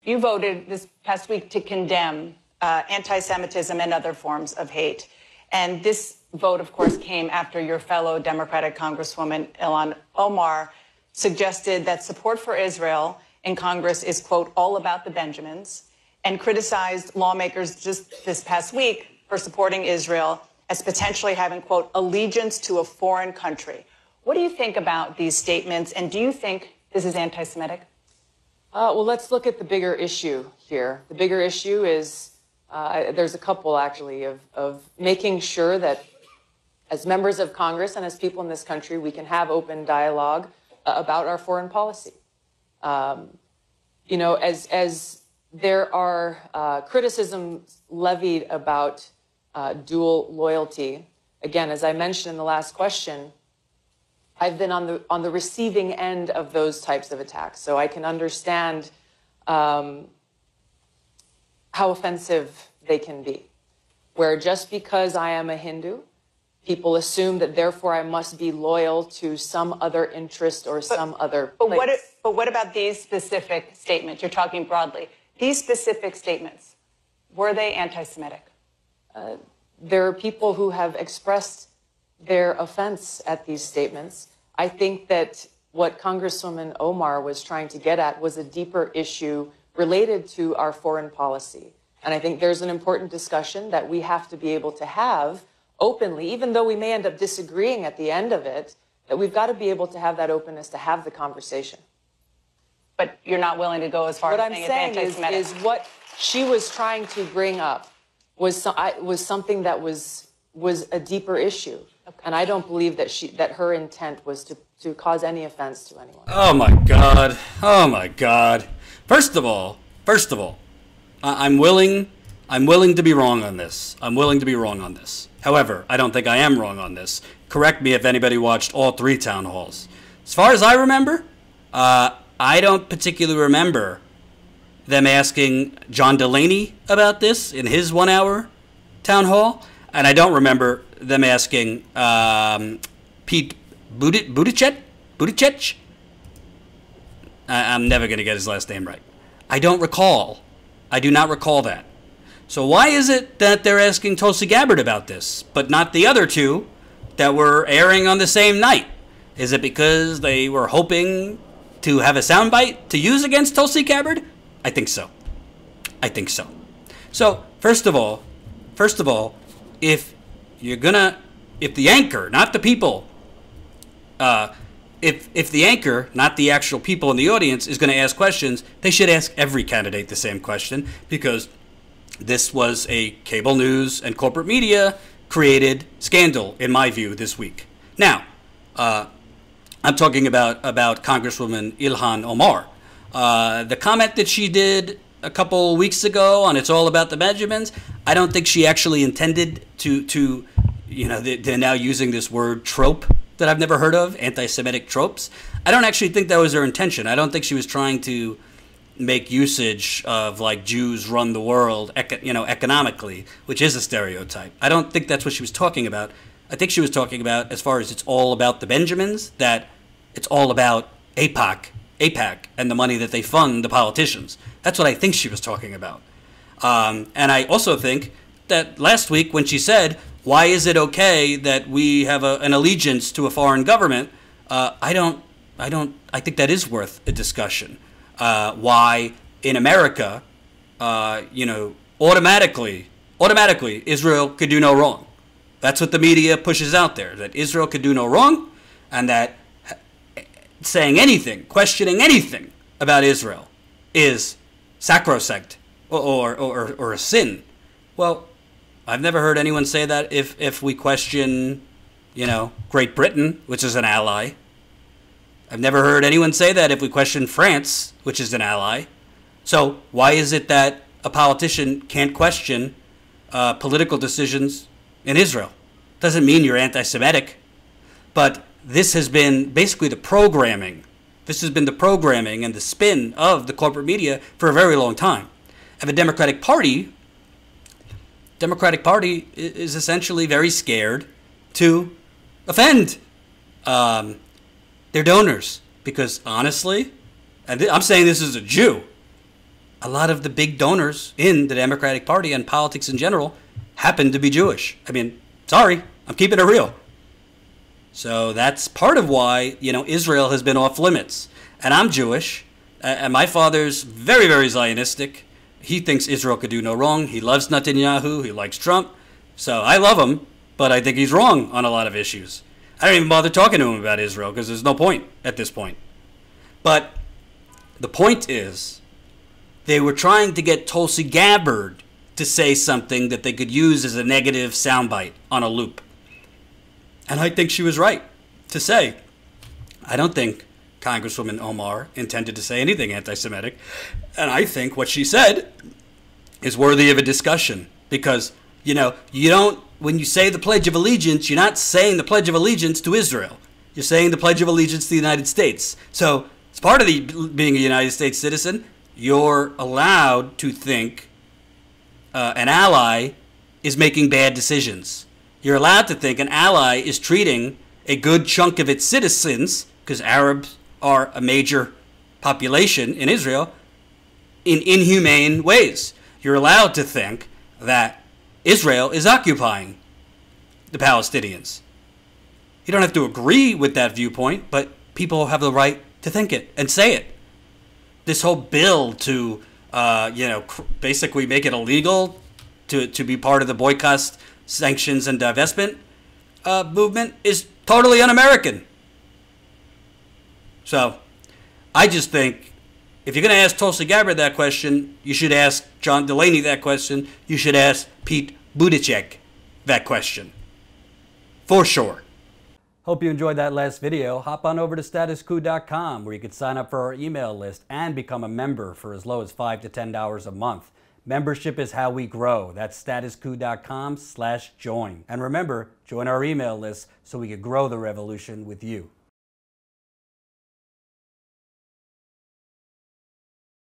you voted this past week to condemn anti-Semitism and other forms of hate. And this vote, of course, came after your fellow Democratic Congresswoman Ilhan Omar suggested that support for Israel in Congress is, quote, all about the Benjamins, and criticized lawmakers just this past week for supporting Israel as potentially having, quote, allegiance to a foreign country. What do you think about these statements, and do you think this is anti-Semitic? Well, let's look at the bigger issue here. The bigger issue is, there's a couple, actually, of making sure that as members of Congress and as people in this country, we can have open dialogue about our foreign policy. You know, as there are criticisms levied about dual loyalty, again, as I mentioned in the last question, I've been on the receiving end of those types of attacks, so I can understand how offensive they can be. Where just because I am a Hindu, people assume that therefore I must be loyal to some other interest or some other place. But what about these specific statements? You're talking broadly. These specific statements, were they anti-Semitic? There are people who have expressed their offense at these statements. I think that what Congresswoman Omar was trying to get at was a deeper issue related to our foreign policy. And I think there's an important discussion that we have to be able to have openly, even though we may end up disagreeing at the end of it, that we've got to be able to have that openness to have the conversation. But you're not willing to go as far as saying it's anti-Semitic. What I'm saying is what she was trying to bring up was something that was a deeper issue. Okay. And I don't believe that her intent was to cause any offense to anyone. Oh my God. Oh my God. First of all, I'm willing to be wrong on this. I'm willing to be wrong on this. However, I don't think I am wrong on this. Correct me if anybody watched all 3 town halls. As far as I remember, I don't particularly remember them asking John Delaney about this in his 1-hour town hall, and I don't remember them asking Pete Buttigieg? I'm never going to get his last name right. I do not recall that. So why is it that they're asking Tulsi Gabbard about this, but not the other 2 that were airing on the same night? Is it because they were hoping to have a soundbite to use against Tulsi Gabbard? I think so. So first of all, if the anchor, not the people, if the anchor, not the actual people in the audience, is going to ask questions, they should ask every candidate the same question, because this was a cable news and corporate media created scandal, in my view, this week. Now, I'm talking about Congresswoman Ilhan Omar. The comment that she did a couple weeks ago on "It's All About the Benjamins," I don't think she actually intended to they're now using this word trope that I've never heard of, anti-Semitic tropes. I don't actually think that was her intention. I don't think she was trying to make usage of, like, Jews run the world, economically, which is a stereotype. I don't think that's what she was talking about. I think she was talking about, as far as it's all about the Benjamins, that it's all about AIPAC, and the money that they fund the politicians. That's what I think she was talking about. And I also think that last week when she said, why is it okay that we have an allegiance to a foreign government? I think that is worth a discussion. Why in America, automatically Israel could do no wrong. That's what the media pushes out there, that Israel could do no wrong, and that saying anything, questioning anything about Israel is sacrosanct or a sin. Well, I've never heard anyone say that if we question, Great Britain, which is an ally. I've never heard anyone say that if we question France, which is an ally. So why is it that a politician can't question political decisions in Israel? Doesn't mean you're anti-Semitic, but this has been basically the programming. This has been the programming and the spin of the corporate media for a very long time. And the Democratic Party is essentially very scared to offend their donors. Because honestly, and I'm saying this as a Jew, a lot of the big donors in the Democratic Party and politics in general happen to be Jewish. I mean, sorry, I'm keeping it real. So that's part of why, Israel has been off limits. And I'm Jewish, and my father's very, very Zionistic. He thinks Israel could do no wrong. He loves Netanyahu. He likes Trump. So I love him, but I think he's wrong on a lot of issues. I don't even bother talking to him about Israel because there's no point at this point. But the point is, they were trying to get Tulsi Gabbard to say something that they could use as a negative soundbite on a loop. And I think she was right to say, I don't think Congresswoman Omar intended to say anything anti-Semitic. And I think what she said is worthy of a discussion. Because, you don't, when you say the Pledge of Allegiance, you're not saying the Pledge of Allegiance to Israel. You're saying the Pledge of Allegiance to the United States. So, as part of being a United States citizen, you're allowed to think an ally is making bad decisions. You're allowed to think an ally is treating a good chunk of its citizens, because Arabs are a major population in Israel, in inhumane ways. You're allowed to think that Israel is occupying the Palestinians. You don't have to agree with that viewpoint, but people have the right to think it and say it. This whole bill to, basically make it illegal to be part of the boycott, sanctions, and divestment movement is totally un-American. So, I just think if you're going to ask Tulsi Gabbard that question, you should ask John Delaney that question. You should ask Pete Buttigieg that question. For sure. Hope you enjoyed that last video. Hop on over to statuscoup.com where you can sign up for our email list and become a member for as low as $5 to $10 a month. Membership is how we grow. That's statuscoup.com/join. And remember, join our email list so we can grow the revolution with you.